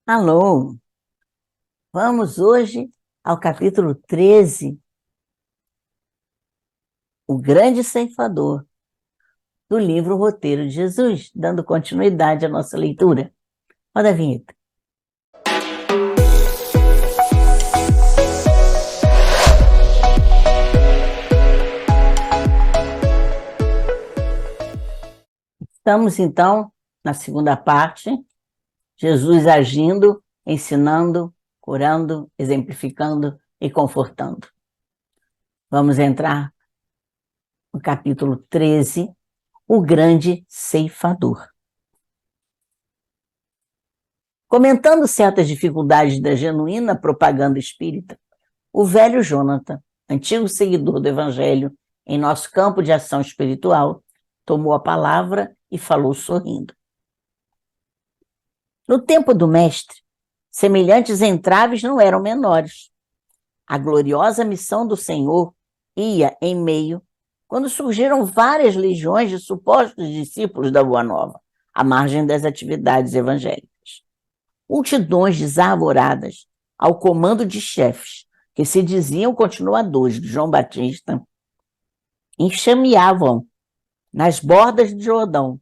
Alô, vamos hoje ao capítulo 13, O Grande Ceifador, do livro Roteiro de Jesus, dando continuidade à nossa leitura. Roda a vinheta. Estamos, então, na segunda parte, Jesus agindo, ensinando, curando, exemplificando e confortando. Vamos entrar no capítulo 13, O Grande Ceifador. Comentando certas dificuldades da genuína propaganda espírita, o velho Jonathan, antigo seguidor do Evangelho em nosso campo de ação espiritual, tomou a palavra e falou sorrindo. No tempo do Mestre, semelhantes entraves não eram menores. A gloriosa missão do Senhor ia em meio quando surgiram várias legiões de supostos discípulos da Boa Nova, à margem das atividades evangélicas. Multidões desarvoradas, ao comando de chefes, que se diziam continuadores de João Batista, enxameavam nas bordas de Jordão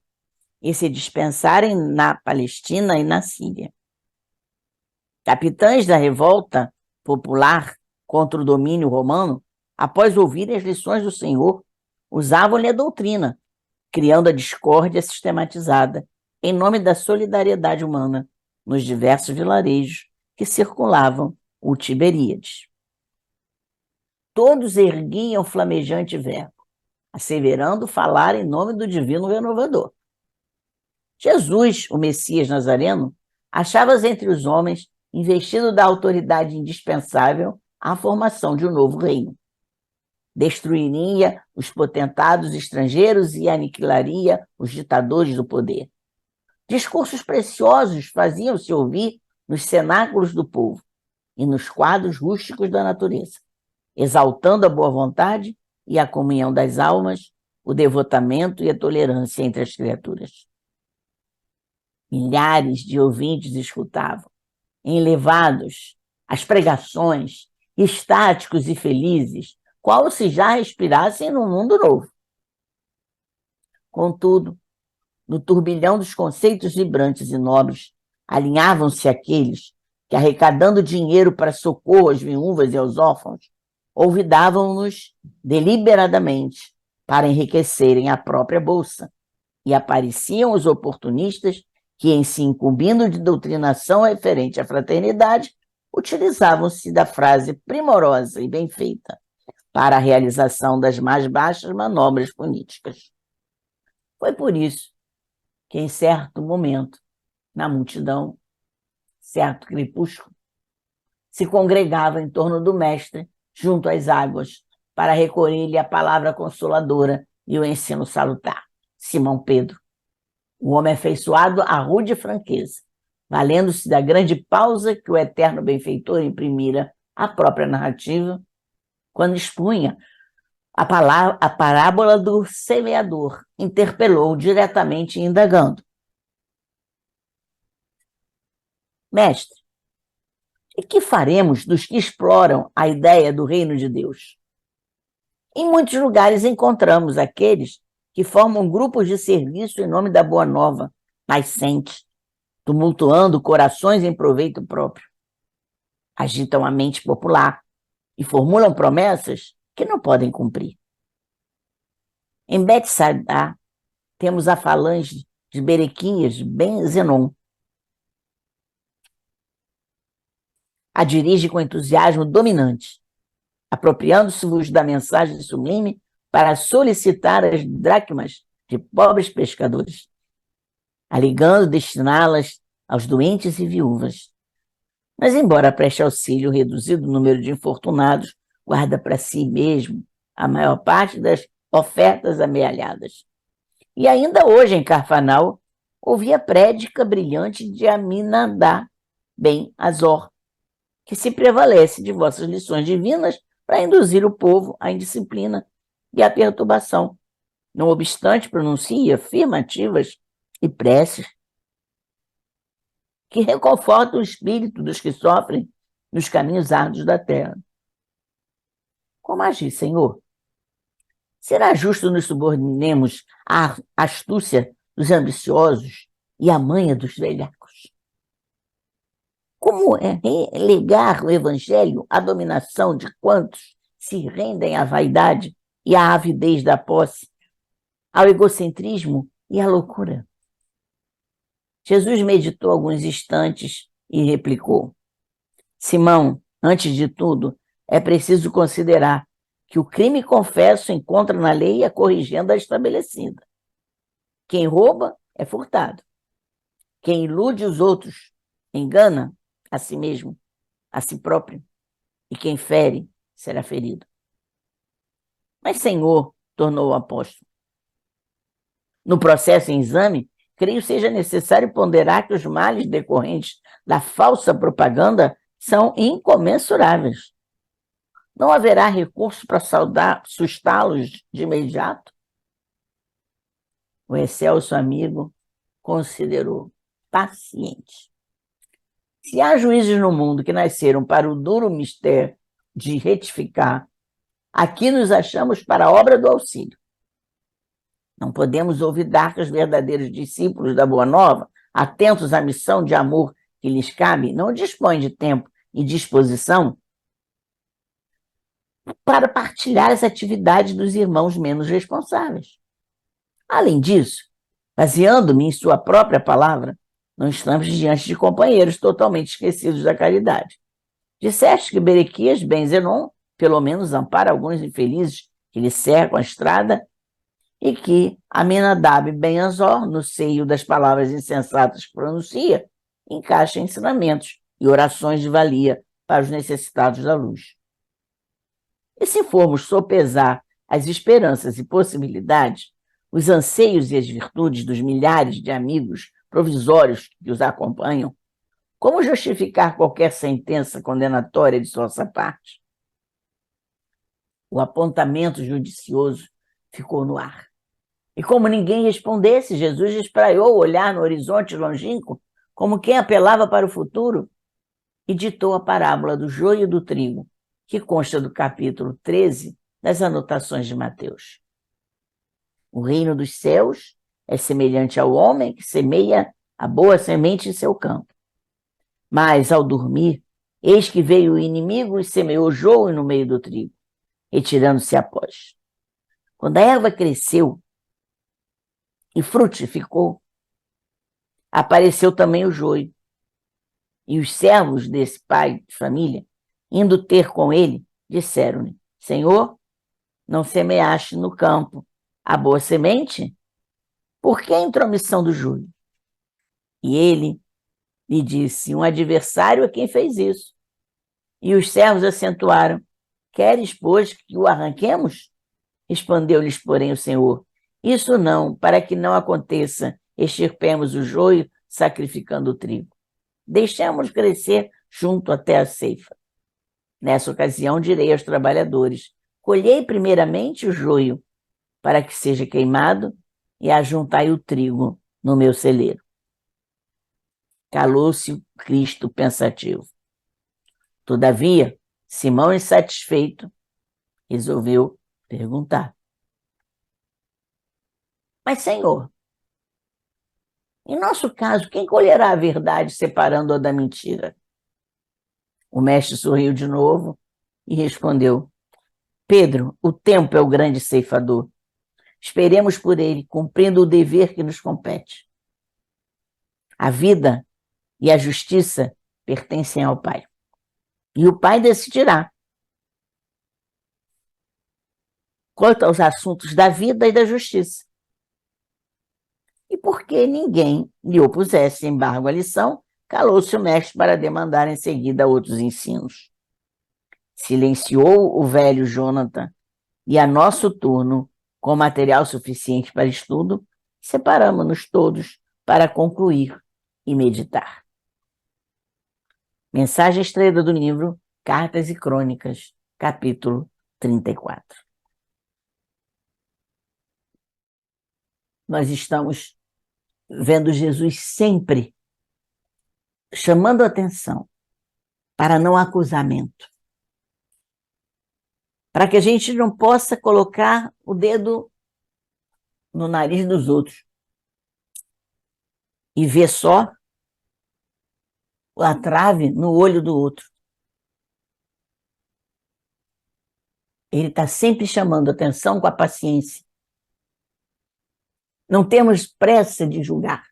e se dispersarem na Palestina e na Síria. Capitães da revolta popular contra o domínio romano, após ouvirem as lições do Senhor, usavam-lhe a doutrina, criando a discórdia sistematizada em nome da solidariedade humana nos diversos vilarejos que circulavam o Tiberíades. Todos erguiam flamejante verbo, asseverando falar em nome do divino renovador. Jesus, o Messias Nazareno, achava-se entre os homens investido da autoridade indispensável à formação de um novo reino. Destruiria os potentados estrangeiros e aniquilaria os ditadores do poder. Discursos preciosos faziam-se ouvir nos cenáculos do povo e nos quadros rústicos da natureza, exaltando a boa vontade e a comunhão das almas, o devotamento e a tolerância entre as criaturas. Milhares de ouvintes escutavam, enlevados às pregações, estáticos e felizes, qual se já respirassem num mundo novo. Contudo, no turbilhão dos conceitos vibrantes e nobres, alinhavam-se aqueles que, arrecadando dinheiro para socorro às viúvas e aos órfãos, olvidavam-nos deliberadamente para enriquecerem a própria bolsa, e apareciam os oportunistas que, em se incumbindo de doutrinação referente à fraternidade, utilizavam-se da frase primorosa e bem feita para a realização das mais baixas manobras políticas. Foi por isso que, em certo momento, na multidão, certo crepúsculo, se congregava em torno do mestre, junto às águas, para recolher-lhe a palavra consoladora e o ensino salutar. Simão Pedro, o homem afeiçoado à rude franqueza, valendo-se da grande pausa que o eterno benfeitor imprimira à própria narrativa, quando expunha a parábola do semeador, interpelou diretamente indagando: Mestre, e que faremos dos que exploram a ideia do reino de Deus? Em muitos lugares encontramos aqueles que formam grupos de serviço em nome da Boa Nova, nascente, tumultuando corações em proveito próprio. Agitam a mente popular e formulam promessas que não podem cumprir. Em Betsaida, temos a falange de Berequinhas ben Zenon. A dirige com entusiasmo dominante, apropriando-se-vos da mensagem sublime para solicitar as dracmas de pobres pescadores, alegando destiná-las aos doentes e viúvas. Mas, embora preste auxílio ao reduzido número de infortunados, guarda para si mesmo a maior parte das ofertas amealhadas. E ainda hoje, em Carfanal, ouvi a prédica brilhante de Aminadá ben Azor, que se prevalece de vossas lições divinas para induzir o povo à indisciplina e à perturbação. Não obstante, pronuncia afirmativas e preces que reconforta o espírito dos que sofrem nos caminhos árduos da terra. Como agir, Senhor? Será justo nos subordinemos à astúcia dos ambiciosos e à manha dos velhacos? Como é relegar o evangelho à dominação de quantos se rendem à vaidade e à avidez da posse, ao egocentrismo e à loucura? Jesus meditou alguns instantes e replicou: Simão, antes de tudo, é preciso considerar que o crime confesso encontra na lei a corrigenda a estabelecida. Quem rouba é furtado. Quem ilude os outros engana a si mesmo, a si próprio. E quem fere será ferido. Mas, Senhor, tornou o apóstolo, no processo em exame, creio seja necessário ponderar que os males decorrentes da falsa propaganda são incomensuráveis. Não haverá recurso para sustá-los de imediato? O excelso amigo considerou paciente. Se há juízes no mundo que nasceram para o duro mistério de retificar, aqui nos achamos para a obra do auxílio. Não podemos olvidar que os verdadeiros discípulos da Boa Nova, atentos à missão de amor que lhes cabe, não dispõem de tempo e disposição para partilhar as atividades dos irmãos menos responsáveis. Além disso, baseando-me em sua própria palavra, não estamos diante de companheiros totalmente esquecidos da caridade. Disseste que Berequias ben Zenon, pelo menos, ampara alguns infelizes que lhe cercam a estrada e que Aminadab ben Azor, no seio das palavras insensatas que pronuncia, encaixa ensinamentos e orações de valia para os necessitados da luz. E se formos sopesar as esperanças e possibilidades, os anseios e as virtudes dos milhares de amigos provisórios que os acompanham, como justificar qualquer sentença condenatória de sua parte? O apontamento judicioso ficou no ar. E como ninguém respondesse, Jesus espraiou o olhar no horizonte longínquo, como quem apelava para o futuro, e ditou a parábola do joio e do trigo, que consta do capítulo 13 das anotações de Mateus. O reino dos céus é semelhante ao homem que semeia a boa semente em seu campo. Mas, ao dormir, eis que veio o inimigo e semeou joio no meio do trigo, retirando-se após. Quando a erva cresceu e frutificou, apareceu também o joio. E os servos desse pai de família, indo ter com ele, disseram-lhe: Senhor, não semeaste no campo a boa semente? Por que a intromissão do joio? E ele lhe disse: um adversário é quem fez isso. E os servos acentuaram: queres, pois, que o arranquemos? Respondeu-lhes, porém, o Senhor: isso não, para que não aconteça, extirpemos o joio, sacrificando o trigo. Deixemos crescer junto até a ceifa. Nessa ocasião, direi aos trabalhadores: colhei primeiramente o joio, para que seja queimado, e ajuntai o trigo no meu celeiro. Calou-se o Cristo pensativo. Todavia, Simão, insatisfeito, resolveu perguntar: Mas, Senhor, em nosso caso, quem colherá a verdade separando-a da mentira? O mestre sorriu de novo e respondeu: Pedro, o tempo é o grande ceifador. Esperemos por ele, cumprindo o dever que nos compete. A vida e a justiça pertencem ao Pai. E o Pai decidirá quanto aos assuntos da vida e da justiça. E porque ninguém lhe opusesse embargo à lição, calou-se o mestre para demandar em seguida outros ensinos. Silenciou o velho Jonathan e, a nosso turno, com material suficiente para estudo, separamos-nos todos para concluir e meditar. Mensagem extraída do livro Cartas e Crônicas, capítulo 34. Nós estamos vendo Jesus sempre chamando a atenção para não acusamento, para que a gente não possa colocar o dedo no nariz dos outros e ver só a trave no olho do outro. Ele está sempre chamando atenção com a paciência. Não temos pressa de julgar.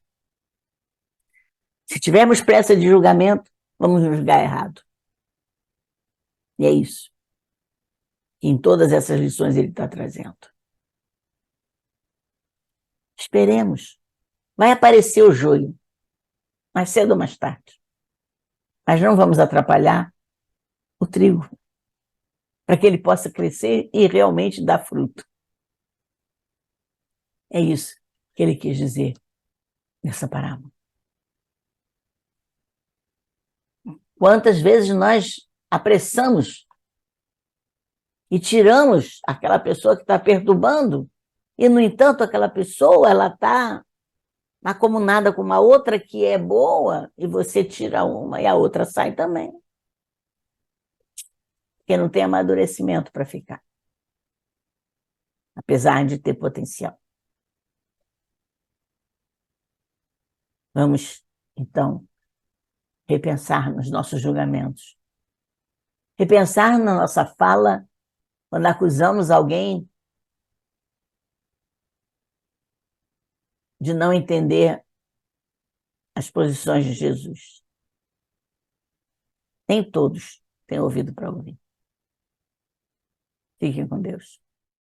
Se tivermos pressa de julgamento, vamos julgar errado. E é isso que em todas essas lições ele está trazendo. Esperemos. Vai aparecer o joio, mais cedo ou mais tarde. Mas não vamos atrapalhar o trigo, para que ele possa crescer e realmente dar fruto. É isso que ele quis dizer nessa parábola. Quantas vezes nós apressamos e tiramos aquela pessoa que está perturbando, e, no entanto, aquela pessoa ela está mancomunada com uma outra que é boa, e você tira uma e a outra sai também. Porque não tem amadurecimento para ficar, apesar de ter potencial. Vamos, então, repensar nos nossos julgamentos. Repensar na nossa fala quando acusamos alguém de não entender as posições de Jesus. Nem todos têm ouvido para ouvir. Fiquem com Deus.